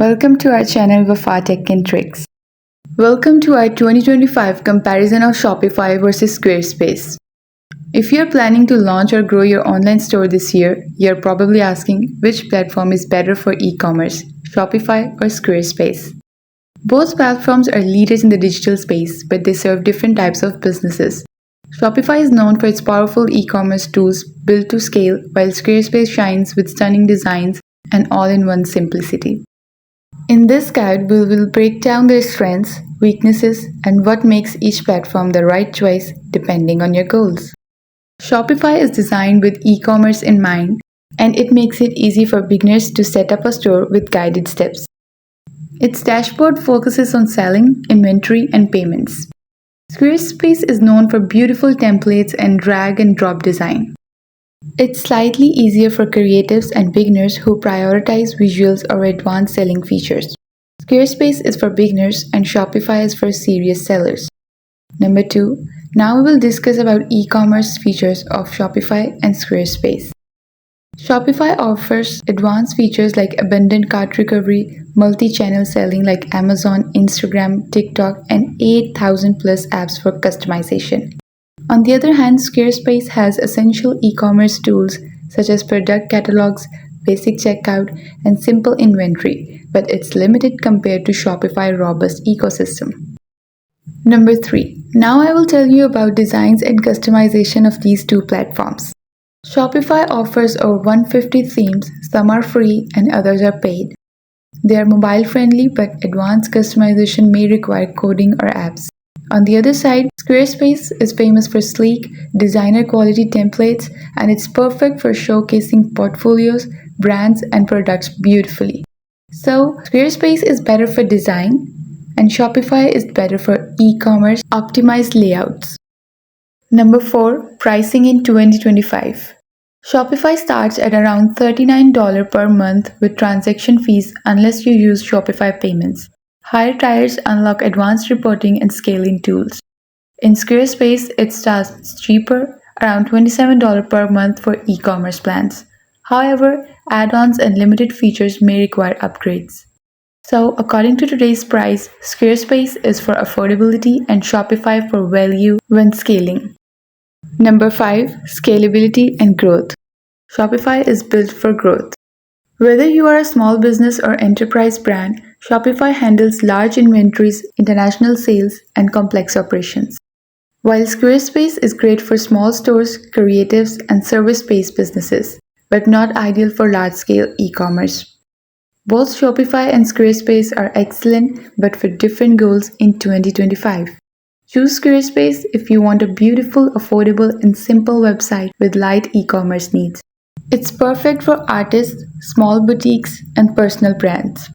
Welcome to our channel Wafa Tech and Tricks. Welcome to our 2025 comparison of Shopify versus Squarespace. If you're planning to launch or grow your online store this year, you're probably asking which platform is better for e-commerce, Shopify or Squarespace. Both platforms are leaders in the digital space, but they serve different types of businesses. Shopify is known for its powerful e-commerce tools built to scale, while Squarespace shines with stunning designs and all-in-one simplicity. In this guide, we will break down their strengths, weaknesses, and what makes each platform the right choice depending on your goals. Shopify is designed with e-commerce in mind, and it makes it easy for beginners to set up a store with guided steps. Its dashboard focuses on selling, inventory, and payments. Squarespace is known for beautiful templates and drag-and-drop design. It's slightly easier for creatives and beginners who prioritize visuals or advanced selling features. Squarespace is for beginners and Shopify is for serious sellers. Number 2. Now we will discuss about e-commerce features of Shopify and Squarespace. Shopify offers advanced features like abundant cart recovery, multi-channel selling like Amazon, Instagram, TikTok, and 8,000 plus apps for customization. On the other hand, Squarespace has essential e-commerce tools such as product catalogs, basic checkout, and simple inventory, but it's limited compared to Shopify's robust ecosystem. Number 3. Now I will tell you about designs and customization of these two platforms. Shopify offers over 150 themes, some are free and others are paid. They are mobile friendly, but advanced customization may require coding or apps. On the other side, Squarespace is famous for sleek, designer-quality templates, and it's perfect for showcasing portfolios, brands, and products beautifully. So, Squarespace is better for design, and Shopify is better for e-commerce optimized layouts. Number 4. Pricing in 2025. Shopify starts at around $39 per month with transaction fees unless you use Shopify payments. Higher tiers unlock advanced reporting and scaling tools. In Squarespace, it starts cheaper, around $27 per month for e-commerce plans. However, add-ons and limited features may require upgrades. So, according to today's price, Squarespace is for affordability and Shopify for value when scaling. Number 5. Scalability and growth. Shopify is built for growth. Whether you are a small business or enterprise brand, Shopify handles large inventories, international sales, and complex operations. While Squarespace is great for small stores, creatives, and service-based businesses, but not ideal for large-scale e-commerce. Both Shopify and Squarespace are excellent, but for different goals in 2025. Choose Squarespace if you want a beautiful, affordable, and simple website with light e-commerce needs. It's perfect for artists, small boutiques, and personal brands.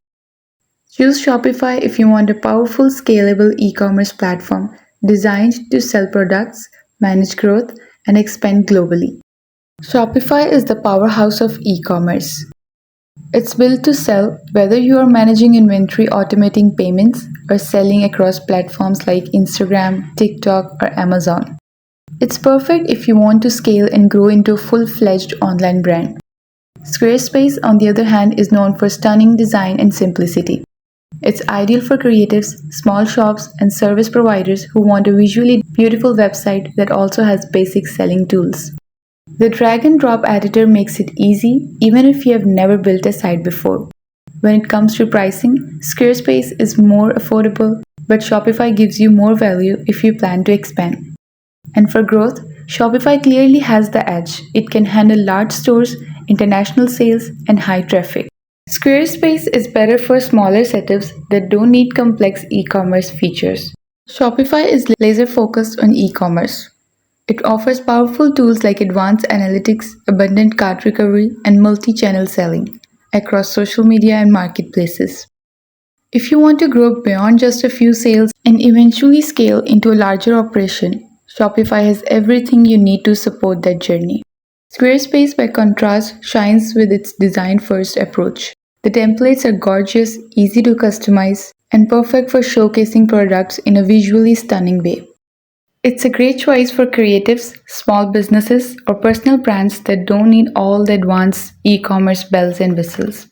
Choose Shopify if you want a powerful, scalable e-commerce platform designed to sell products, manage growth, and expand globally. Shopify is the powerhouse of e-commerce. It's built to sell whether you are managing inventory, automating payments, or selling across platforms like Instagram, TikTok, or Amazon. It's perfect if you want to scale and grow into a full-fledged online brand. Squarespace, on the other hand, is known for stunning design and simplicity. It's ideal for creatives, small shops, and service providers who want a visually beautiful website that also has basic selling tools. The drag-and-drop editor makes it easy even if you have never built a site before. When it comes to pricing, Squarespace is more affordable, but Shopify gives you more value if you plan to expand. And for growth, Shopify clearly has the edge. It can handle large stores, international sales, and high traffic. Squarespace is better for smaller setups that don't need complex e-commerce features. Shopify is laser-focused on e-commerce. It offers powerful tools like advanced analytics, abundant cart recovery, and multi-channel selling across social media and marketplaces. If you want to grow beyond just a few sales and eventually scale into a larger operation, Shopify has everything you need to support that journey. Squarespace, by contrast, shines with its design-first approach. The templates are gorgeous, easy to customize, and perfect for showcasing products in a visually stunning way. It's a great choice for creatives, small businesses, or personal brands that don't need all the advanced e-commerce bells and whistles.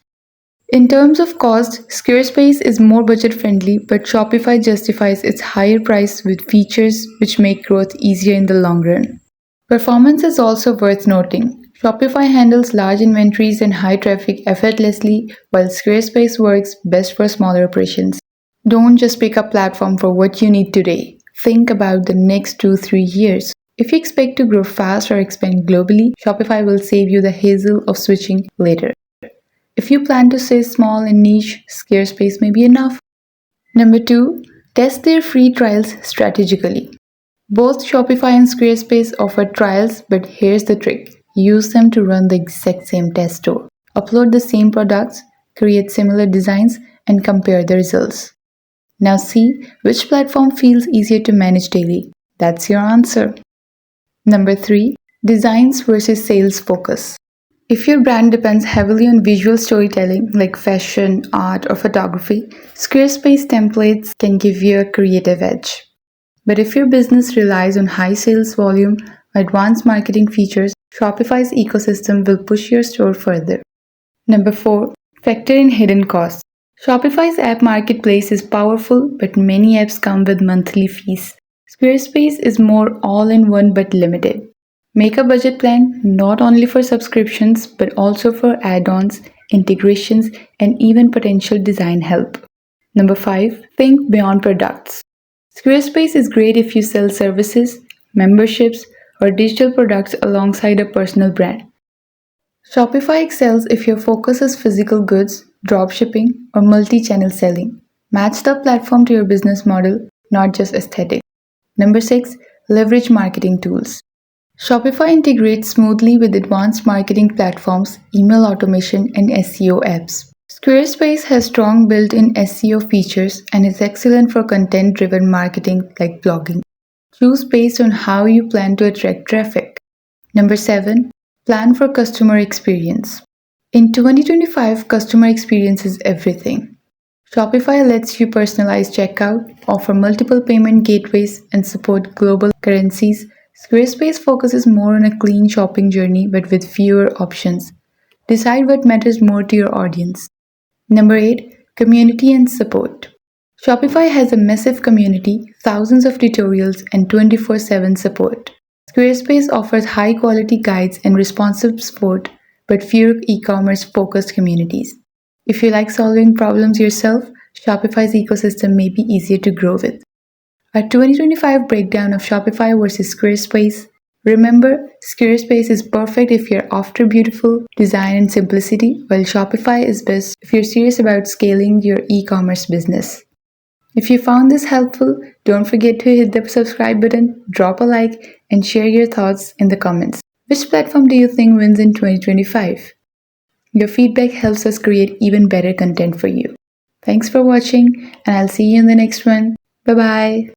In terms of cost, Squarespace is more budget friendly, but Shopify justifies its higher price with features which make growth easier in the long run. Performance is also worth noting. Shopify handles large inventories and high traffic effortlessly, while Squarespace works best for smaller operations. Don't just pick a platform for what you need today. Think about the next 2-3 years. If you expect to grow fast or expand globally, Shopify will save you the hassle of switching later. If you plan to stay small and niche, Squarespace may be enough. Number 2, test their free trials strategically. Both Shopify and Squarespace offer trials, but here's the trick. Use them to run the exact same test store. Upload the same products, create similar designs, and compare the results. Now see which platform feels easier to manage daily. That's your answer. Number 3, designs versus sales focus. If your brand depends heavily on visual storytelling like fashion, art, or photography, Squarespace templates can give you a creative edge. But if your business relies on high sales volume or advanced marketing features, Shopify's ecosystem will push your store further. Number 4, factor in hidden costs. Shopify's app marketplace is powerful, but many apps come with monthly fees. Squarespace is more all-in-one but limited. Make a budget plan not only for subscriptions but also for add-ons, integrations, and even potential design help. Number 5, think beyond products. Squarespace is great if you sell services, memberships, or digital products alongside a personal brand. Shopify excels if your focus is physical goods, dropshipping, or multi-channel selling. Match the platform to your business model, not just aesthetic. Number 6, leverage marketing tools. Shopify integrates smoothly with advanced marketing platforms, email automation, and SEO apps. Squarespace has strong built-in SEO features and is excellent for content-driven marketing like blogging. Choose based on how you plan to attract traffic. Number 7, plan for customer experience. In 2025, customer experience is everything. Shopify lets you personalize checkout, offer multiple payment gateways, and support global currencies. Squarespace focuses more on a clean shopping journey but with fewer options. Decide what matters more to your audience. Number 8, community and support. Shopify has a massive community, thousands of tutorials, and 24/7 support. Squarespace offers high-quality guides and responsive support, but fewer e-commerce focused communities. If you like solving problems yourself, Shopify's ecosystem may be easier to grow with. Our 2025 breakdown of Shopify versus Squarespace. Remember, Squarespace is perfect if you're after beautiful design and simplicity, while Shopify is best if you're serious about scaling your e-commerce business. If you found this helpful, don't forget to hit the subscribe button, drop a like, and share your thoughts in the comments. Which platform do you think wins in 2025? Your feedback helps us create even better content for you. Thanks for watching, and I'll see you in the next one. Bye-bye.